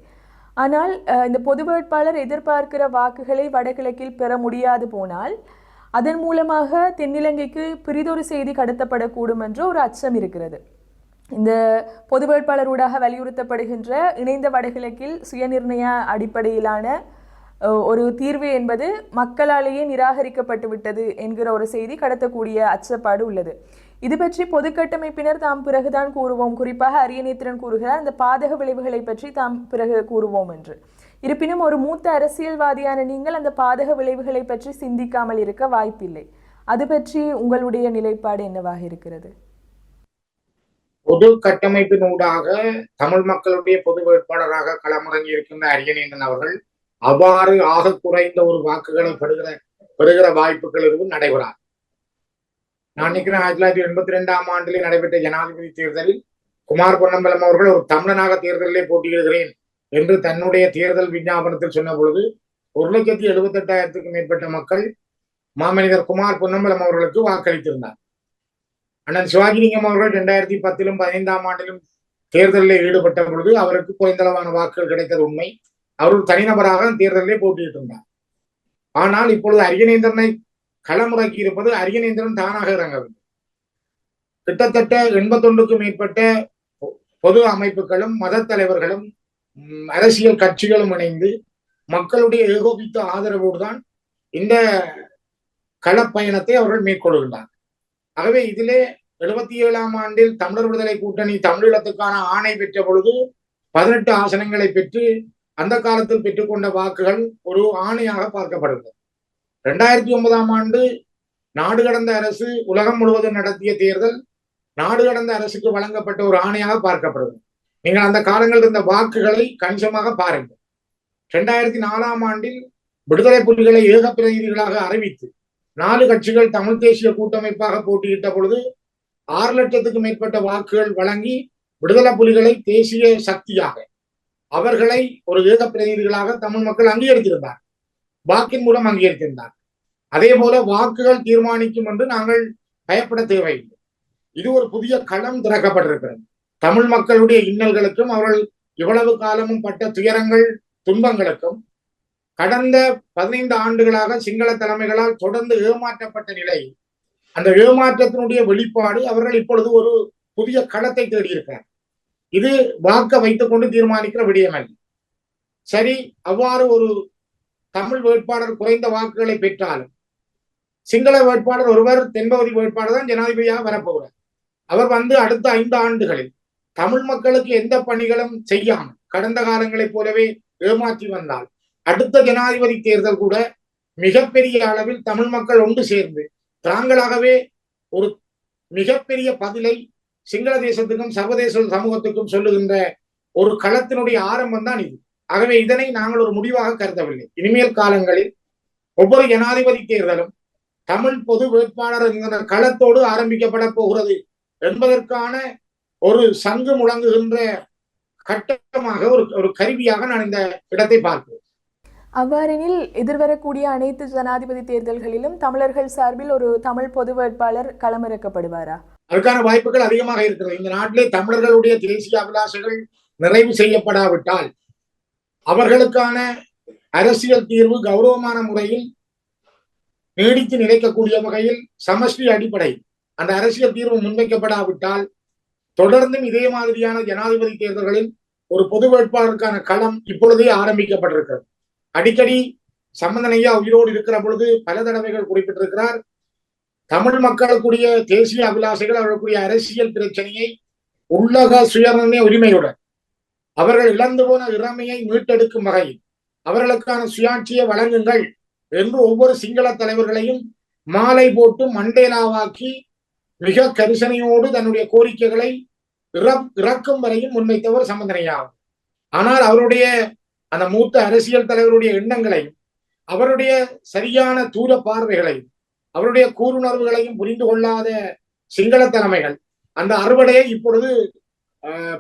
ஆனால் இந்த பொது வேட்பாளர் எதிர்பார்க்கிற வாக்குகளை வடகிழக்கில் பெற முடியாது போனால் அதன் மூலமாக தென்னிலங்கைக்கு பிரிதொரு செய்தி கடத்தப்படக்கூடும் என்ற ஒரு அச்சம் இருக்கிறது. இந்த பொது வேட்பாளர் ஊடாக வலியுறுத்தப்படுகின்ற இணைந்த வடகிழக்கில் சுயநிர்ணய அடிப்படையிலான ஒரு தீர்வு என்பது மக்களாலேயே நிராகரிக்கப்பட்டு விட்டது என்கிற ஒரு செய்தி கடத்தக்கூடிய அச்சப்பாடு உள்ளது. இது பற்றி பொது கட்டமைப்பினர் தாம் பிறகுதான் கூறுவோம், குறிப்பாக அரியநேத்திரன் கூறுகிறார் அந்த பாதக விளைவுகளை பற்றி தாம் பிறகு கூறுவோம் என்று. இருப்பினும் ஒரு மூத்த அரசியல்வாதியான நீங்கள் அந்த பாதக விளைவுகளை பற்றி சிந்திக்காமல் இருக்க வாய்ப்பில்லை. அது பற்றி உங்களுடைய நிலைப்பாடு என்னவாக இருக்கிறது? பொது கட்டமைப்பினூடாக தமிழ் மக்களுடைய பொது வேட்பாளராக களமிறங்கி இருக்கின்ற அரியநேந்திரன் அவர்கள் அவ்வாறு ஆக குறைந்த ஒரு வாக்குகளை பெறுகிற வாய்ப்புகள் எதுவும் நடைபெறாது. நான் நினைக்கிறேன் 1982ஆம் ஆண்டிலே நடைபெற்ற ஜனாதிபதி தேர்தலில் குமார் பொன்னம்பலம் அவர்கள் ஒரு தமிழனாக தேர்தலிலே போட்டியிடுகிறேன் என்று தன்னுடைய தேர்தல் விஞ்ஞாபனத்தில் சொன்ன பொழுது 1,78,000 மேற்பட்ட மக்கள் மாமனிதர் குமார் பொன்னம்பலம் அவர்களுக்கு வாக்களித்திருந்தார். அண்ணன் சிவாஜிலிங்கம் அவர்கள் 2010லும் 15ஆம் ஆண்டிலும் தேர்தலில் ஈடுபட்ட பொழுது அவருக்கு குறைந்தளவான வாக்குகள் கிடைத்தது உண்மை. அவர் ஒரு தனிநபராக தேர்தலிலே போட்டியிட்டு இருந்தார். ஆனால் இப்பொழுது அரியநேந்திரனை களமிறக்கி இருப்பது அரியநேந்திரன் தானாக இறங்கவில்லை. கிட்டத்தட்ட 81க்கும் மேற்பட்ட பொது அமைப்புகளும் மத தலைவர்களும் அரசியல் கட்சிகளும் இணைந்து மக்களுடைய ஏகோபித்த ஆதரவோடு தான் இந்த களப்பயணத்தை அவர்கள் மேற்கொள்கின்றார். ஆகவே இதிலே 77ஆம் ஆண்டில் தமிழர் விடுதலை கூட்டணி தமிழீழத்துக்கான ஆணை பெற்ற பொழுது 18 ஆசனங்களை பெற்று அந்த காலத்தில் பெற்றுக்கொண்ட வாக்குகள் ஒரு ஆணையாக பார்க்கப்படுகிறது. 2009ஆம் ஆண்டு நாடு கடந்த அரசு உலகம் முழுவதும் நடத்திய தேர்தல் நாடு கடந்த அரசுக்கு வழங்கப்பட்ட ஒரு ஆணையாக பார்க்கப்படுகிறது. நீங்கள் அந்த காலங்களில் இருந்த வாக்குகளை கணிசமாக பாருங்கள். 2004ஆம் ஆண்டில் விடுதலை புலிகளை ஏக பிரதிநிதிகளாக அறிவித்து 4 கட்சிகள் தமிழ் தேசிய கூட்டமைப்பாக போட்டியிட்ட பொழுது 6 லட்சத்துக்கும் மேற்பட்ட வாக்குகள் வழங்கி விடுதலை புலிகளை தேசிய சக்தியாக அவர்களை ஒரு ஏக பிரதிநிதிகளாக தமிழ் மக்கள் அங்கீகரித்திருந்தார், வாக்கின் மூலம் அங்கீகரித்திருந்தார். அதே போல வாக்குகள் தீர்மானிக்கும் என்று நாங்கள் பயப்பட தேவையில்லை. இது ஒரு புதிய களம் திறக்கப்பட்டிருக்கிறது. தமிழ் மக்களுடைய இன்னல்களுக்கும் அவர்கள் இவ்வளவு காலமும் பட்ட துயரங்கள் துன்பங்களுக்கும் கடந்த 15 ஆண்டுகளாக சிங்கள தலைமைகளால் தொடர்ந்து ஏமாற்றப்பட்ட நிலை, அந்த ஏமாற்றத்தினுடைய வெளிப்பாடு அவர்கள் இப்பொழுது ஒரு புதிய களத்தை தேடியிருக்கிறார். இது வாக்க வைத்துக் கொண்டு தீர்மானிக்கிற விடயம் அல்ல. சரி, அவ்வாறு ஒரு தமிழ் வேட்பாளர் குறைந்த வாக்குகளை பெற்றாலும் சிங்கள வேட்பாளர் ஒருவர் தென்பகுதி வேட்பாளர் தான் ஜனாதிபதியாக வரப்போகிறார். அவர் வந்து அடுத்த 5 ஆண்டுகளில் தமிழ் மக்களுக்கு எந்த பணிகளும் செய்யாமல் கடந்த காலங்களைப் போலவே ஏமாற்றி வந்தால் அடுத்த ஜனாதிபதி தேர்தல் கூட மிகப்பெரிய அளவில் தமிழ் மக்கள் ஒன்று சேர்ந்து தாங்களாகவே ஒரு மிகப்பெரிய பதிலை சிங்கள தேசத்துக்கும் சர்வதேச சமூகத்துக்கும் சொல்லுகின்ற ஒரு களத்தினுடைய ஆரம்பம் தான் இது. ஆகவே இதனை நாங்கள் ஒரு முடிவாக கருதவில்லை. இனிமேல் காலங்களில் ஒவ்வொரு ஜனாதிபதி தேர்தலும் தமிழ் பொது வேட்பாளர் என்கிற களத்தோடு ஆரம்பிக்கப்பட போகிறது என்பதற்கான ஒரு சங்கு முழங்குகின்ற கட்டமாக ஒரு கருவியாக நான் இந்த இடத்தை பார்க்கிறேன். அவ்வாறெனில் எதிர்வரக்கூடிய அனைத்து ஜனாதிபதி தேர்தல்களிலும் தமிழர்கள் சார்பில் ஒரு தமிழ் பொது வேட்பாளர் களமிறக்கப்படுவாரா? அதற்கான வாய்ப்புகள் அதிகமாக இருக்கிறது. இந்த நாட்டிலே தமிழர்களுடைய தேசிய அபிலாஷைகள் நிறைவு செய்யப்படாவிட்டால் அவர்களுக்கான அரசியல் தீர்வு கௌரவமான முறையில் நீடித்து நிலைக்கக்கூடிய வகையில் சமஷ்டி அடிப்படை அந்த அரசியல் தீர்வு முன்வைக்கப்படாவிட்டால் தொடர்ந்தும் இதே மாதிரியான ஜனாதிபதி தேர்தல்களில் ஒரு பொது வேட்பாளருக்கான களம் இப்பொழுதே ஆரம்பிக்கப்பட்டிருக்கிறது. அடிக்கடி சம்பந்தன் ஐயா உயிரோடு இருக்கிற பொழுது பல தடவைகள் குறிப்பிட்டிருக்கிறார். தமிழ் மக்களுக்குரிய தேசிய அபிலாஷைகள் அவர்களுக்குரிய அரசியல் பிரச்சனையை உள்ளக சுயநிர்ணய உரிமையுடன் அவர்கள் இழந்து போன இறமையை மீட்டெடுக்கும் வகையில் அவர்களுக்கான சுயாட்சியை வழங்குங்கள் என்று ஒவ்வொரு சிங்கள தலைவர்களையும் மாலை போட்டு மண்டேலாவாக்கி மிக கரிசனையோடு தன்னுடைய கோரிக்கைகளை இறக்கும் வரையும் முன்வைத்தவர் சம்பந்தனையாகும். ஆனால் அவருடைய அந்த மூத்த அரசியல் தலைவருடைய எண்ணங்களையும் அவருடைய சரியான தூர பார்வைகளையும் அவருடைய கூறுணர்வுகளையும் புரிந்து கொள்ளாத சிங்கள தலைமைகள் அந்த அறுவடையை இப்பொழுது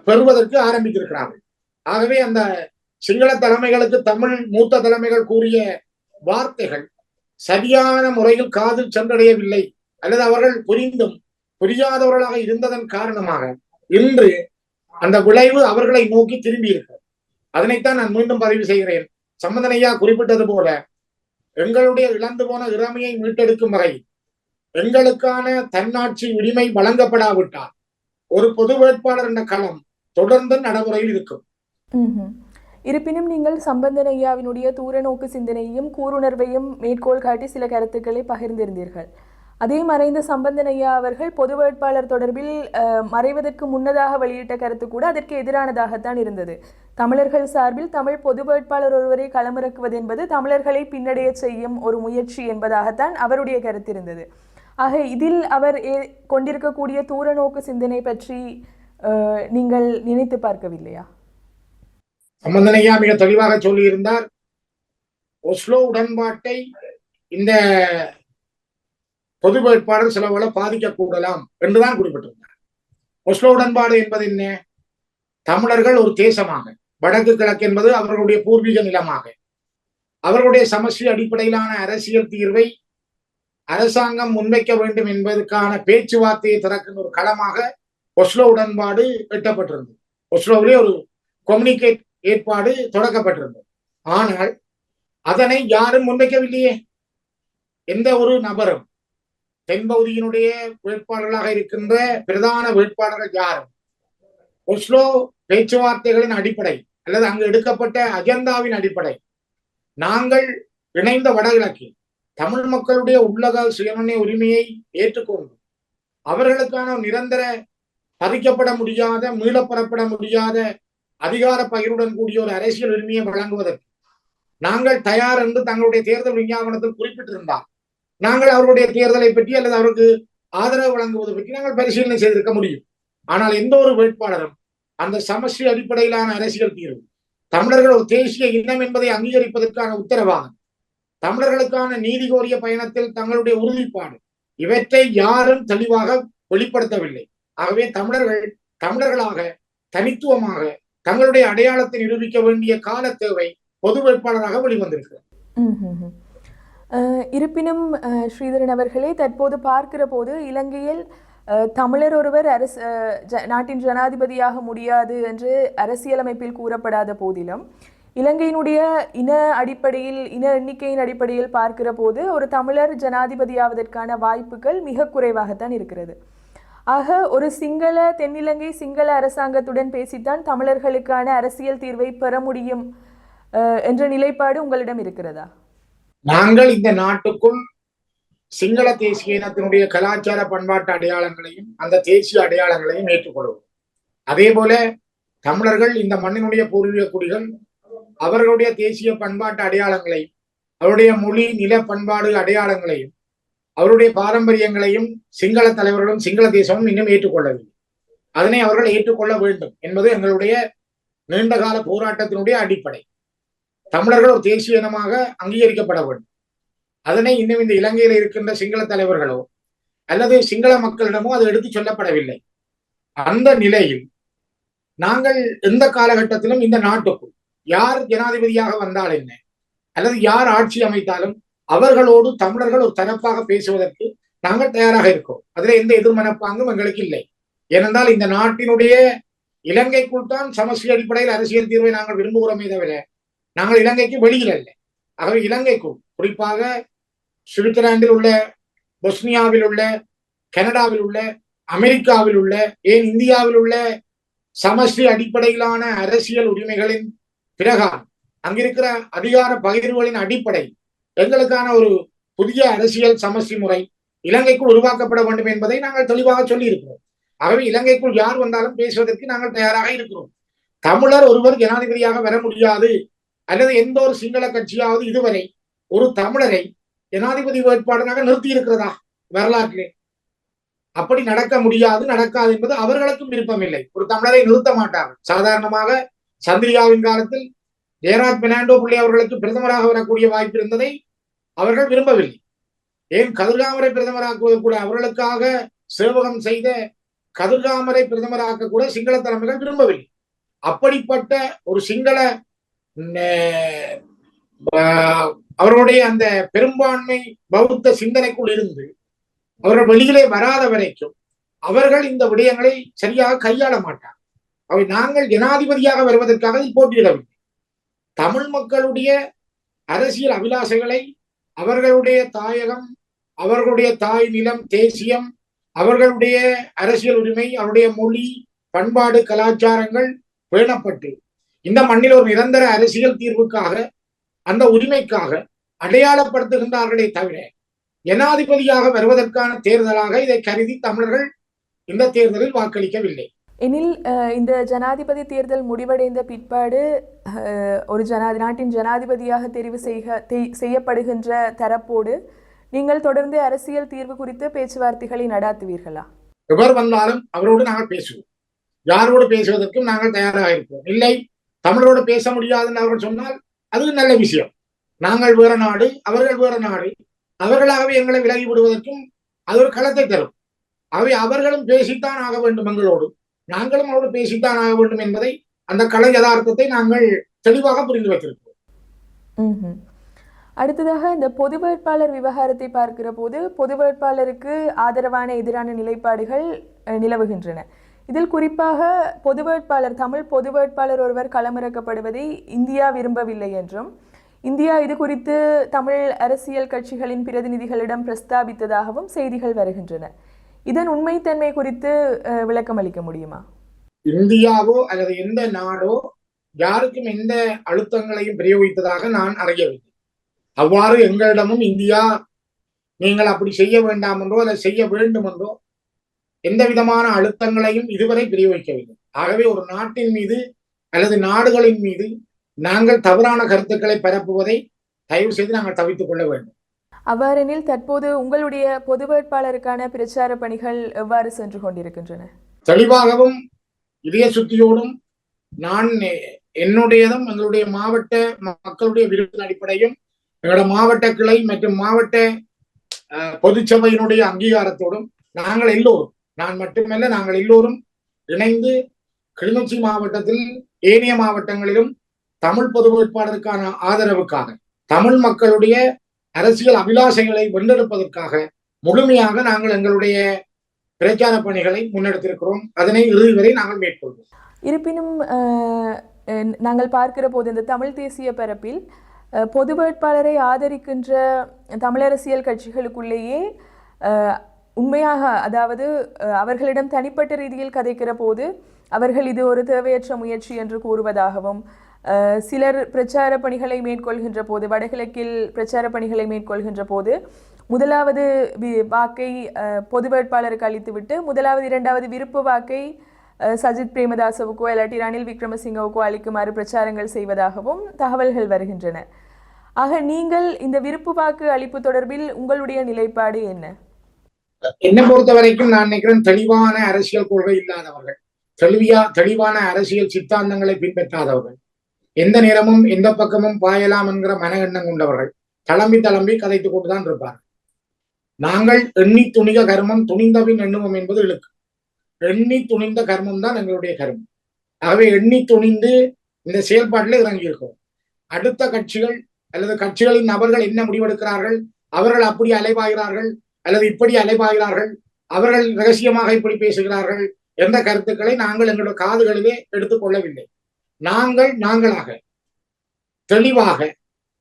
பெறுவதற்கு ஆரம்பித்திருக்கிறார்கள். ஆகவே அந்த சிங்கள தலைமைகளுக்கு தமிழ் மூத்த தலைமைகள் கூறிய வார்த்தைகள் சரியான முறையில் காதில் சென்றடையவில்லை அல்லது அவர்கள் புரிந்தும் புரியாதவர்களாக இருந்ததன் காரணமாக இன்று அந்த விளைவு அவர்களை நோக்கி திரும்பி இருக்கிறது. அதனைத்தான் நான் மீண்டும் பதிவு செய்கிறேன். சம்பந்தனையா குறிப்பிட்டது போல எங்களுடைய இழந்து போன இறமையை மீட்டெடுக்கும் வகை எங்களுக்கான தன்னாட்சி உரிமை வழங்கப்படாவிட்டால் ஒரு பொது வேட்பாளர் என்ற களம் தொடர்ந்து நடைமுறையில் இருக்கும். இருப்பினும் நீங்கள் சம்பந்தன் ஐயாவினுடைய தூரநோக்கு சிந்தனையும் கூறுணர்வையும் மேற்கோள் காட்டி சில கருத்துக்களை பகிர்ந்திருந்தீர்கள். அதே மறைந்த சம்பந்தன் ஐயா அவர்கள் பொது வேட்பாளர் தொடர்பில் மறைவதற்கு முன்னதாக வெளியிட்ட கருத்து கூட அதற்கு எதிரானதாகத்தான் இருந்தது. தமிழர்கள் சார்பில் தமிழ் பொது வேட்பாளர் ஒருவரை களமிறக்குவது என்பது தமிழர்களை பின்னடைய செய்யும் ஒரு முயற்சி என்பதாகத்தான் அவருடைய கருத்து இருந்தது. ஆக இதில் அவர் கொண்டிருக்கக்கூடிய தூரநோக்கு சிந்தனை பற்றி நீங்கள் நினைத்து பார்க்கவில்லையா? சம்பந்தன் ஐயா மிக தெளிவாக சொல்லியிருந்தார். ஒஸ்லோ உடன்பாட்டை இந்த பொது வேட்பாளர் சிலவள பாதிக்க கூடலாம் என்றுதான் குறிப்பிட்டிருந்தார். ஒஸ்லோ உடன்பாடு என்பது என்ன? தமிழர்கள் ஒரு தேசமாக, வடக்கு கிழக்கு என்பது அவர்களுடைய பூர்வீக நிலமாக, அவர்களுடைய சமஷ்டி அடிப்படையிலான அரசியல் தீர்வை அரசாங்கம் முன்வைக்க வேண்டும் என்பதற்கான பேச்சுவார்த்தையை திறக்கின்ற ஒரு களமாக ஒஸ்லோ உடன்பாடு எட்டப்பட்டிருந்தது. ஒஸ்லோவிலே ஒரு கம்யூனிகேட் ஏற்பாடு தொடக்கப்பட்டிருந்தது. ஆனால் அதனை யாரும் முன்வைக்கவில்லையே. எந்த ஒரு நபரும் தென்பகுதியினுடைய வேட்பாளர்களாக இருக்கின்ற பிரதான வேட்பாளர்கள் யாரும் ஒஸ்லோ பேச்சுவார்த்தைகளின் அடிப்படை அல்லது அங்கு எடுக்கப்பட்ட அஜெண்டாவின் அடிப்படை நாங்கள் இணைந்த வடகிழக்கில் தமிழ் மக்களுடைய உள்ளக சுயநிர்ணய உரிமையை ஏற்றுக்கொண்டு அவர்களுக்கான நிரந்தர பறிக்கப்பட முடியாத மீளப்பெறப்பட முடியாத அதிகார பகிர்வுடன் கூடிய ஒரு அரசியல் உரிமையை வழங்குவதற்கு நாங்கள் தயார் என்று தங்களுடைய தேர்தல் விஞ்ஞாபனத்தில் குறிப்பிட்டிருந்தார் நாங்கள் அவருடைய தேர்தலை பற்றி அல்லது அவருக்கு ஆதரவு வழங்குவது பற்றி நாங்கள் பரிசீலனை செய்திருக்க முடியும். ஆனால் எந்த ஒரு வேட்பாளரும் அந்த சமஷ்டி அடிப்படையிலான அரசியல் தீர்வு, தமிழர்கள் ஒரு தேசிய இனம் என்பதை அங்கீகரிப்பதற்கான உத்தரவாதம், தமிழர்களுக்கான நீதி கோரிய பயணத்தில் தங்களுடைய உறுதிப்பாடு, இவற்றை யாரும் தெளிவாக வெளிப்படுத்தவில்லை. ஆகவே தமிழர்களாக தனித்துவமாக தங்களுடைய அடையாளத்தை நிரூபிக்க வேண்டிய கால தேவை பொது வேட்பாளராக வெளிவந்திருக்கிறது. இருப்பினும் ஸ்ரீதரன் அவர்களே, தற்போது பார்க்கிற போது இலங்கையில் தமிழர் ஒருவர் நாட்டின் ஜனாதிபதியாக முடியாது என்று அரசியலமைப்பில் கூறப்படாத போதிலும் இலங்கையினுடைய இன எண்ணிக்கையின் அடிப்படையில் பார்க்கிற போது ஒரு தமிழர் ஜனாதிபதியாவதற்கான வாய்ப்புகள் மிக குறைவாகத்தான் இருக்கிறது. ஆக ஒரு தென்னிலங்கை சிங்கள அரசாங்கத்துடன் பேசித்தான் தமிழர்களுக்கான அரசியல் தீர்வை பெற முடியும் என்ற நிலைப்பாடு உங்களிடம் இருக்கிறதா? நாங்கள் இந்த நாட்டுக்குள் சிங்கள தேசிய இனத்தினுடைய கலாச்சார பண்பாட்டு அடையாளங்களையும் அந்த தேசிய அடையாளங்களையும் ஏற்றுக்கொள்வோம். அதே போல தமிழர்கள் இந்த மண்ணினுடைய பூர்வீக குடிகள் அவர்களுடைய தேசிய பண்பாட்டு அடையாளங்களையும் அவருடைய மொழி நில பண்பாடு அடையாளங்களையும் அவருடைய பாரம்பரியங்களையும் சிங்கள தலைவர்களும் சிங்கள தேசமும் இன்னும் ஏற்றுக்கொள்ளவில்லை. அதனை அவர்கள் ஏற்றுக்கொள்ள வேண்டும் என்பது எங்களுடைய நீண்டகால போராட்டத்தினுடைய அடிப்படை. தமிழர்கள் ஒரு தேசிய இனமாக அங்கீகரிக்கப்பட வேண்டும். அதனை இன்னும் இந்த இலங்கையில் இருக்கின்ற சிங்கள தலைவர்களோ அல்லது சிங்கள மக்களிடமோ அது எடுத்து சொல்லப்படவில்லை. அந்த நிலையில் நாங்கள் எந்த காலகட்டத்திலும் இந்த நாட்டுக்குள் யார் ஜனாதிபதியாக வந்தால் என்ன அல்லது யார் ஆட்சி அமைத்தாலும் அவர்களோடு தமிழர்கள் ஒரு தரப்பாக பேசுவதற்கு நாங்கள் தயாராக இருக்கோம். அதுல எந்த எதிர்மனப்பாங்கும் எங்களுக்கு இல்லை. ஏனென்றால் இந்த நாட்டினுடைய இலங்கைக்குள் தான் சமஷ்டி அடிப்படையில் அரசியல் தீர்வை நாங்கள் விரும்புகிறோமே தவிர நாங்கள் இலங்கைக்கு வெளியில் அல்ல. ஆகவே இலங்கைக்குள், குறிப்பாக சுவிட்சர்லாந்தில் உள்ள, பொஸ்னியாவில் உள்ள, கனடாவில் உள்ள, அமெரிக்காவில் உள்ள, ஏன் இந்தியாவில் உள்ள சமஷ்டி அடிப்படையிலான அரசியல் உரிமைகளின் பிரகாரம் அங்கிருக்கிற அதிகார பகிர்வுகளின் அடிப்படை எங்களுக்கான ஒரு புதிய அரசியல் சமஷ்டி முறை இலங்கைக்குள் உருவாக்கப்பட வேண்டும் என்பதை நாங்கள் தெளிவாக சொல்லி இருக்கிறோம். ஆகவே இலங்கைக்குள் யார் வந்தாலும் பேசுவதற்கு நாங்கள் தயாராக இருக்கிறோம். தமிழர் ஒருவர் ஜனாதிபதியாக வர முடியாது அல்லது எந்த ஒரு சிங்கள கட்சியாவது இதுவரை ஒரு தமிழரை ஜனாதிபதி வேட்பாளராக நிறுத்தி இருக்கிறதா வரலாற்றிலே? அப்படி நடக்க முடியாது, நடக்காது என்பது அவர்களுக்கும் விருப்பமில்லை. ஒரு தமிழரை நிறுத்த மாட்டார்கள். சாதாரணமாக சந்திரிகாவின் காலத்தில் ஜெயராஜ் பெர்னாண்டோ பிள்ளை அவர்களுக்கு பிரதமராக வரக்கூடிய வாய்ப்பு இருந்ததை அவர்கள் விரும்பவில்லை. ஏன் கதிர்காமரை பிரதமராக்குவது கூட, அவர்களுக்காக சேவகம் செய்த கதிர்காமரை பிரதமராக்க கூட சிங்கள தலைமைகள் விரும்பவில்லை. அப்படிப்பட்ட ஒரு சிங்கள அவர்களுடைய அந்த பெரும்பான்மை பௌத்த சிந்தனைக்குள் இருந்து அவர்கள் வெளியிலே வராத வரைக்கும் அவர்கள் இந்த விடயங்களை சரியாக கையாள மாட்டார். அவை நாங்கள் ஜனாதிபதியாக வருவதற்காக போட்டியிடவில்லை. தமிழ் மக்களுடைய அரசியல் அபிலாஷைகளை, அவர்களுடைய தாயகம், அவர்களுடைய தாய் நிலம், தேசியம், அவர்களுடைய அரசியல் உரிமை, அவருடைய மொழி, பண்பாடு, கலாச்சாரங்கள் பேணப்பட்டு இந்த மண்ணில் ஒரு நிரந்தர அரசியல் தீர்வுக்காக, அந்த உரிமைக்காக அடையாளப்படுத்துகின்றார்களே தவிர ஜனாதிபதியாக வருவதற்கான தேர்தலாக இதை கருதி தமிழர்கள் இந்த தேர்தலில் வாக்களிக்கவில்லை. எனில் இந்த ஜனாதிபதி தேர்தல் முடிவடைந்த பிற்பாடு ஒரு நாட்டின் ஜனாதிபதியாக தெரிவு செய்யப்படுகின்ற தரப்போடு நீங்கள் தொடர்ந்து அரசியல் தீர்வு குறித்து பேச்சுவார்த்தைகளை நடாத்துவீர்களா? எவர் வந்தாலும் அவரோடு நாங்கள் பேசுவோம். யாரோடு பேசுவதற்கும் நாங்கள் தயாராக இருப்போம். இல்லை, தமிழரோடு பேச முடியாதுன்னு அவர்கள் சொன்னால் அது நல்ல விஷயம். நாங்கள் வேற நாடு, அவர்கள் வேற நாடு, அவர்களாகவே எங்களை விலகி விடுவதற்கும் அது ஒரு களத்தை தரும். ஆகவே அவர்களும் பேசித்தான் ஆக வேண்டும் எங்களோடு, நாங்களும் அவரோடு பேசித்தான் ஆக வேண்டும் என்பதை, அந்த கள யதார்த்தத்தை நாங்கள் தெளிவாக புரிந்து வைத்திருக்கிறோம். அடுத்ததாக இந்த பொது வேட்பாளர் விவகாரத்தை பார்க்கிற போது பொது வேட்பாளருக்கு ஆதரவான எதிரான நிலைப்பாடுகள் நிலவுகின்றன. இதில் குறிப்பாக தமிழ் பொது வேட்பாளர் ஒருவர் களமிறக்கப்படுவதை இந்தியா விரும்பவில்லை என்றும், இந்தியா இது குறித்து தமிழ் அரசியல் கட்சிகளின் பிரதிநிதிகளிடம் பிரஸ்தாபித்ததாகவும் செய்திகள் வருகின்றன. இதன் உண்மைத்தன்மை குறித்து விளக்கம் அளிக்க முடியுமா? இந்தியாவோ அல்லது எந்த நாடோ யாருக்கும் எந்த அழுத்தங்களையும் பிரயோகித்ததாக நான் அறியவில்லை. அவ்வாறு எங்களிடமும் இந்தியா நீங்கள் அப்படி செய்ய வேண்டாம் என்றோ அதை செய்ய வேண்டும் என்றோ எந்த விதமான அழுத்தங்களையும் இதுவரை பிரயோகிக்கவில்லை. ஆகவே ஒரு நாட்டின் மீது அல்லது நாடுகளின் மீது நாங்கள் தவறான கருத்துக்களை பரப்புவதை தயவு செய்து நாங்கள் தவிர்த்துக் கொள்ள வேண்டும். அவ்வாறெனில் தற்போது உங்களுடைய பொது வேட்பாளருக்கான பிரச்சார பணிகள் எவ்வாறு சென்று கொண்டிருக்கின்றன? தெளிவாகவும் இதய சுத்தியோடும் நான் என்னுடையதும் எங்களுடைய மாவட்ட மக்களுடைய விருப்பின் அடிப்படையும் எங்களோட மாவட்ட கிளை மற்றும் மாவட்ட பொதுச்சபையினுடைய அங்கீகாரத்தோடும் நாங்கள் எல்லோரும், நான் மட்டுமல்ல நாங்கள் எல்லோரும் இணைந்து கிளிநொச்சி மாவட்டத்தில் ஏனைய மாவட்டங்களிலும் தமிழ் பொது வேட்பாளருக்கான ஆதரவுக்காக, தமிழ் மக்களுடைய அரசியல் அபிலாஷைகளை வென்றெடுப்பதற்காக முழுமையாக நாங்கள் எங்களுடைய பிரச்சார பணிகளை முன்னெடுத்திருக்கிறோம். அதனை இறுதி வரை நாங்கள் மேற்கொள்வோம். இருப்பினும் நாங்கள் பார்க்கிற போது இந்த தமிழ் தேசிய பரப்பில் பொது வேட்பாளரை ஆதரிக்கின்ற தமிழரசியல் கட்சிகளுக்குள்ளேயே உண்மையாக, அதாவது அவர்களிடம் தனிப்பட்ட ரீதியில் கதைக்கிற போது அவர்கள் இது ஒரு தேவையற்ற முயற்சி என்று கூறுவதாகவும், சிலர் பிரச்சார பணிகளை மேற்கொள்கின்ற போது, வடகிழக்கில் பிரச்சார பணிகளை மேற்கொள்கின்ற போது முதலாவது வாக்கை பொது வேட்பாளருக்கு அளித்துவிட்டு முதலாவது இரண்டாவது விருப்பு வாக்கை சஜித் பிரேமதாசவுக்கோ இல்லாட்டி ரணில் விக்ரமசிங்கவுக்கோ அளிக்குமாறு பிரச்சாரங்கள் செய்வதாகவும் தகவல்கள் வருகின்றன. ஆக நீங்கள் இந்த விருப்பு வாக்கு அளிப்பு தொடர்பில் உங்களுடைய நிலைப்பாடு என்ன? என்னை பொறுத்த வரைக்கும் நான் நினைக்கிறேன், தெளிவான அரசியல் கொள்கை இல்லாதவர்கள், தெளிவான அரசியல் சித்தாந்தங்களை பின்பற்றாதவர்கள், எந்த நேரமும் எந்த பக்கமும் பாயலாம் என்கிற மன எண்ணம் கொண்டவர்கள் தளம்பி கதைத்துக் கொண்டுதான் இருப்பார்கள். நாங்கள் எண்ணி துணிக கர்மம் துணிந்தபின் எண்ணுவோம் என்பது இழுக்கு. எண்ணி துணிந்த கர்மம் தான் எங்களுடைய கர்மம். ஆகவே எண்ணி துணிந்து இந்த செயல்பாட்டில் இறங்கி இருக்கோம். அடுத்த கட்சிகள் அல்லது கட்சிகளின் நபர்கள் என்ன முடிவெடுக்கிறார்கள், அவர்கள் அப்படி அலைபாய்கிறார்கள் அல்லது இப்படி அலைபாய்கிறார்கள், அவர்கள் ரகசியமாக இப்படி பேசுகிறார்கள் என்ற கருத்துக்களை நாங்கள் எங்களுடைய காதுகளிலே எடுத்துக்கொள்ளவில்லை. நாங்களாக தெளிவாக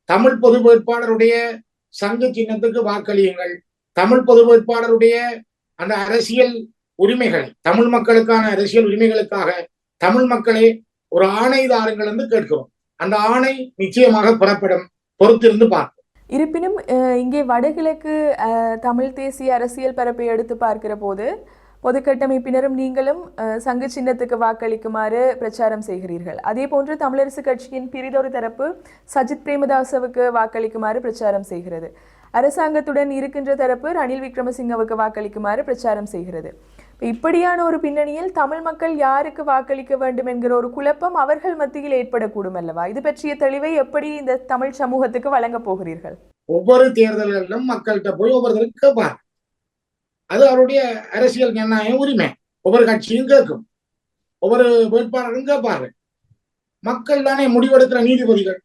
தமிழ் பொது வேட்பாளருடைய சங்கு சின்னத்துக்கு வாக்களியுங்கள், தமிழ் பொது வேட்பாளருடைய அந்த அரசியல் உரிமைகளை, தமிழ் மக்களுக்கான அரசியல் உரிமைகளுக்காக தமிழ் மக்களே ஒரு ஆணை தாருங்கள் என்று கேட்கிறோம். அந்த ஆணை நிச்சயமாக புறப்படும், பொறுத்திருந்து பார்ப்போம். இருப்பினும் இங்கே வடகிழக்கு தமிழ் தேசிய அரசியல் பரப்பை எடுத்து பார்க்கிற போது பொது கட்டமைப்பினரும் நீங்களும் சங்கு சின்னத்துக்கு வாக்களிக்குமாறு பிரச்சாரம் செய்கிறீர்கள். அதே போன்று தமிழரசு கட்சியின் பிரிதொரு தரப்பு சஜித் பிரேமதாசவுக்கு வாக்களிக்குமாறு பிரச்சாரம் செய்கிறது. அரசாங்கத்துடன் இருக்கின்ற தரப்பு ரணில் விக்ரமசிங்கவுக்கு வாக்களிக்குமாறு பிரச்சாரம் செய்கிறது. இப்படியான ஒரு பின்னணியில் தமிழ் மக்கள் யாருக்கு வாக்களிக்க வேண்டும் என்கிற ஒரு குழப்பம் அவர்கள் மத்தியில் ஏற்படக்கூடும் அல்லவா? இது பற்றிய தெளிவை எப்படி இந்த தமிழ் சமூகத்துக்கு வழங்க போகிறீர்கள்? ஒவ்வொரு தேர்தல்களிலும் மக்கள்கிட்ட போய் ஒவ்வொருத்தருக்கு கேட்பார். அது அவருடைய அரசியல் ஜனநாயக உரிமை. ஒவ்வொரு கட்சியும் கேட்கும், ஒவ்வொரு வேட்பாளரும் கேட்பார்கள். மக்கள் தானே முடிவெடுக்கிற நீதிபதிகள்.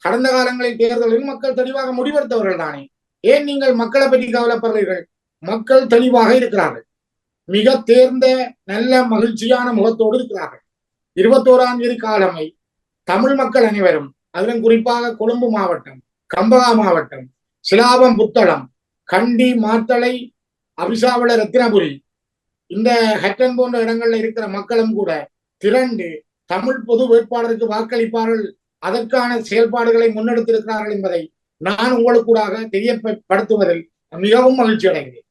கடந்த காலங்களில் தேர்தலில் மக்கள் தெளிவாக முடிவெடுத்தவர்கள் தானே. ஏன் நீங்கள் மக்களை பற்றி கவலைப்படுறீர்கள்? மக்கள் தெளிவாக இருக்கிறார்கள், மிக தேர்ந்த நல்ல மகிழ்ச்சியான முகத்தோடு இருக்கிறார்கள். 21ஆம் தேதி காலமை தமிழ் மக்கள் அனைவரும், அதிலும் குறிப்பாக கொழும்பு மாவட்டம், கம்பகா மாவட்டம், சிலாபம், புத்தளம், கண்டி, மாத்தளை, அபிசாவள, ரத்தினபுரி, இந்த ஹட்டன் போன்ற இடங்கள்ல இருக்கிற மக்களும் கூட திரண்டு தமிழ் பொது வேட்பாளருக்கு வாக்களிப்பார்கள், அதற்கான செயல்பாடுகளை முன்னெடுத்திருக்கிறார்கள் என்பதை நான் உங்களுக்கூடாக தெரியப்படுத்துவதில் மிகவும் மகிழ்ச்சி அடைகிறேன்.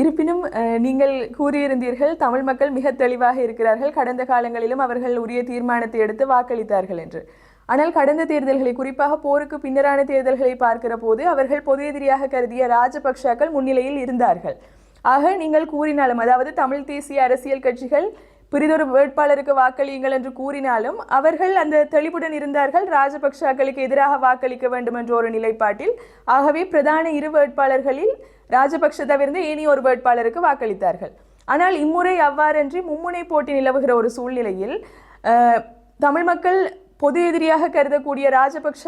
இருப்பினும் நீங்கள் கூறியிருந்தீர்கள் தமிழ் மக்கள் மிக தெளிவாக இருக்கிறார்கள், கடந்த காலங்களிலும் அவர்கள் உரிய தீர்மானத்தை எடுத்து வாக்களித்தார்கள் என்று. ஆனால் கடந்த தேர்தல்களை, குறிப்பாக போருக்கு பின்னரான தேர்தல்களை பார்க்கிற போது அவர்கள் பொது எதிரியாக கருதிய ராஜபக்ஷக்கள் முன்னிலையில் இருந்தார்கள். ஆக நீங்கள் கூறினாலும், அதாவது தமிழ் தேசிய அரசியல் கட்சிகள் பிரிதொரு வேட்பாளருக்கு வாக்களியுங்கள் என்று கூறினாலும் அவர்கள் அந்த தெளிவுடன் இருந்தார்கள், ராஜபக்ஷக்களுக்கு எதிராக வாக்களிக்க வேண்டும் என்ற ஒரு நிலைப்பாட்டில். ஆகவே பிரதான இரு வேட்பாளர்களில் ராஜபக்ஷ தவிர்த்து ஏனைய ஒரு வேட்பாளருக்கு வாக்களித்தார்கள். ஆனால் இம்முறை அவ்வாறன்றி மும்முனை போட்டி நிலவுகிற ஒரு சூழ்நிலையில் தமிழ் மக்கள் பொது எதிரியாக கருதக்கூடிய ராஜபக்ஷ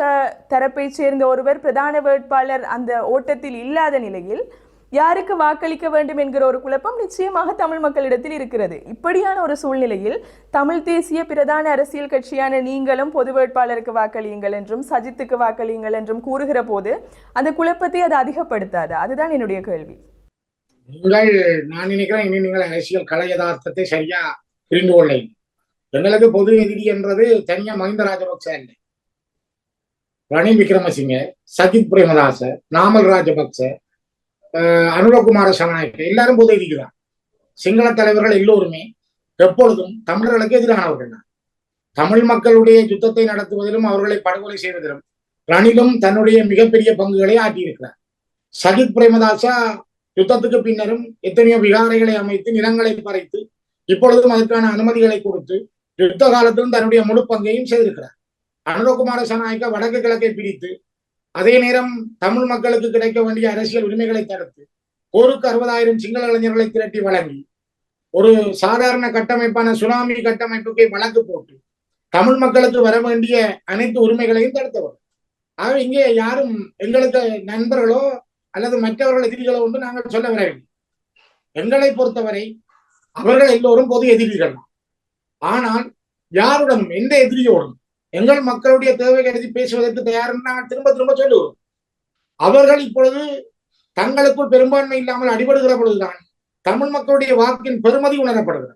தரப்பை சேர்ந்த ஒருவர் பிரதான வேட்பாளர் அந்த ஓட்டத்தில் இல்லாத நிலையில் யாருக்கு வாக்களிக்க வேண்டும் என்கிற ஒரு குழப்பம் நிச்சயமாக தமிழ் மக்களிடத்தில் இருக்கிறது. இப்படியான ஒரு சூழ்நிலையில் தமிழ் தேசிய பிரதான அரசியல் கட்சியான நீங்களும் பொது வேட்பாளருக்கு வாக்களியுங்கள் என்றும் சஜித்துக்கு வாக்களியுங்கள் என்றும் கூறுகிற போது அந்த குழப்பத்தை அது அதிகப்படுத்தாது? அதுதான் என்னுடைய கேள்வி. நான் நினைக்கிறேன், இனி நீங்கள் அரசியல் கலை யதார்த்தத்தை சரியா புரிந்து கொள்ள. எங்களுக்கு பொது எதிரி என்றது தனியா மஹிந்த ராஜபக்ச இல்லை, ரணில் விக்ரமசிங்க, சஜித் பிரேமதாச, நாமல் ராஜபக்ச, அனுரகுமார சனாயக்க, எல்லாரும் பொது எதிரிதான். சிங்கள தலைவர்கள் எல்லோருமே எப்பொழுதும் தமிழர்களுக்கு எதிரானவர்கள் தான். தமிழ் மக்களுடைய யுத்தத்தை நடத்துவதிலும் அவர்களை படுகொலை செய்வதிலும் ரணிலும் தன்னுடைய மிகப்பெரிய பங்குகளை ஆற்றியிருக்கிறார். சஜித் பிரேமதாசா யுத்தத்துக்கு பின்னரும் எத்தனையோ விகாரைகளை அமைத்து நிலங்களை பறைத்து இப்பொழுதும் அதற்கான அனுமதிகளை கொடுத்து யுத்த காலத்திலும் தன்னுடைய முழு பங்கையும் செய்திருக்கிறார். அனுரகுமார சனாயக்க வடக்கு கிழக்கை பிரித்து அதே நேரம் தமிழ் மக்களுக்கு கிடைக்க வேண்டிய அரசியல் உரிமைகளை தடுத்து போருக்கு 60,000 சிங்கள இளைஞர்களை திரட்டி வழங்கி ஒரு சாதாரண கட்டமைப்பான சுனாமி கட்டமைப்புக்கு வழக்கு போட்டு தமிழ் மக்களுக்கு வர வேண்டிய அனைத்து உரிமைகளையும் தடுத்தவர். ஆக இங்கே யாரும் எங்களுக்கு நண்பர்களோ அல்லது மற்றவர்கள் எதிரிகளோ ஒன்று நாங்கள் சொல்ல வரவில்லை. எங்களை பொறுத்தவரை அவர்கள் எல்லோரும் பொது எதிரிகள். ஆனால் யாருடனும் எந்த எதிரியோடும் எங்கள் மக்களுடைய தேவை கருதி பேசுவதற்கு தயார் நாங்கள் திரும்ப திரும்ப சொல்லுவோம். அவர்கள் இப்பொழுது தங்களுக்குள் பெரும்பான்மை இல்லாமல் அடிபடுகிற பொழுதுதான் தமிழ் மக்களுடைய வாக்கின் பெருமதி உணரப்படுகிறது.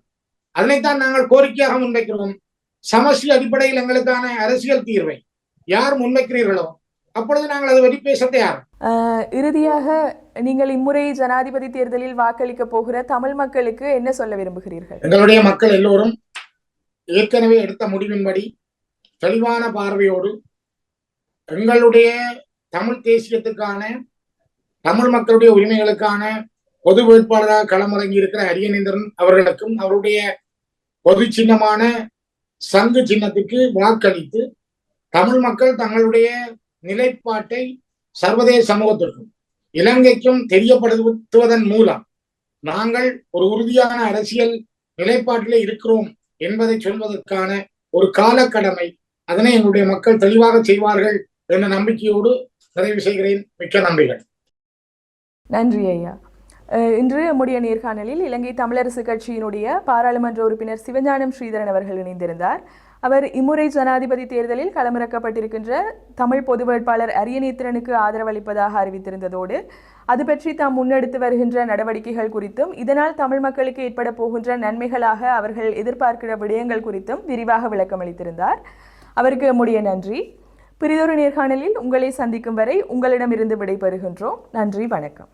அதனைத்தான் நாங்கள் கோரிக்கையாக முன்வைக்கிறோம். சமஷ்டி அடிப்படையில் எங்களுக்கான அரசியல் தீர்வை யார் முன்வைக்கிறீர்களோ அப்பொழுது நாங்கள் அதை பற்றி பேச தயார். இறுதியாக நீங்கள் இம்முறை ஜனாதிபதி தேர்தலில் வாக்களிக்க போகிற தமிழ் மக்களுக்கு என்ன சொல்ல விரும்புகிறீர்கள்? எங்களுடைய மக்கள் எல்லோரும் ஏற்கனவே எடுத்த முடிவின்படி தெளிவான பார்வையோடு எங்களுடைய தமிழ் தேசியத்துக்கான தமிழ் மக்களுடைய உரிமைகளுக்கான பொது வேட்பாளராக களமிறங்கி இருக்கிற அரியநேந்திரன் அவர்களுக்கும் அவருடைய பொது சின்னமான சங்கு சின்னத்துக்கு வாக்களித்து தமிழ் மக்கள் தங்களுடைய நிலைப்பாட்டை சர்வதேச சமூகத்திற்கும் இலங்கைக்கும் தெரியப்படுத்துவதன் மூலம் நாங்கள் ஒரு உறுதியான அரசியல் நிலைப்பாட்டிலே இருக்கிறோம் என்பதை சொல்வதற்கான ஒரு காலக்கடமை. அதனை எங்களுடைய மக்கள் தெளிவாக செய்வார்கள் என்ற நம்பிக்கையோடு நிறைவு செய்கிறேன். மிக்க நன்றிகள். நன்றி ஐயா. இன்று நம்முடைய நேர்காணலில் இலங்கை தமிழரசு கட்சியினுடைய பாராளுமன்ற உறுப்பினர் சிவஞானம் ஸ்ரீதரன் அவர்கள் இணைந்திருந்தார். அவர் இம்முறை ஜனாதிபதி தேர்தலில் களமிறக்கப்பட்டிருக்கின்ற தமிழ் பொது வேட்பாளர் அரியநேத்திரனுக்கு ஆதரவளிப்பதாக அறிவித்திருந்ததோடு அது பற்றி தாம் முன்னெடுத்து வருகின்ற நடவடிக்கைகள் குறித்தும் இதனால் தமிழ் மக்களுக்கு ஏற்பட போகின்ற நன்மைகளாக அவர்கள் எதிர்பார்க்கிற விடயங்கள் குறித்தும் விரிவாக விளக்கமளித்திருந்தார். அவருக்கு நம்முடைய நன்றி. பிறிதொரு நேர்காணலில் உங்களை சந்திக்கும் வரை உங்களிடமிருந்து விடைபெறுகின்றோம். நன்றி, வணக்கம்.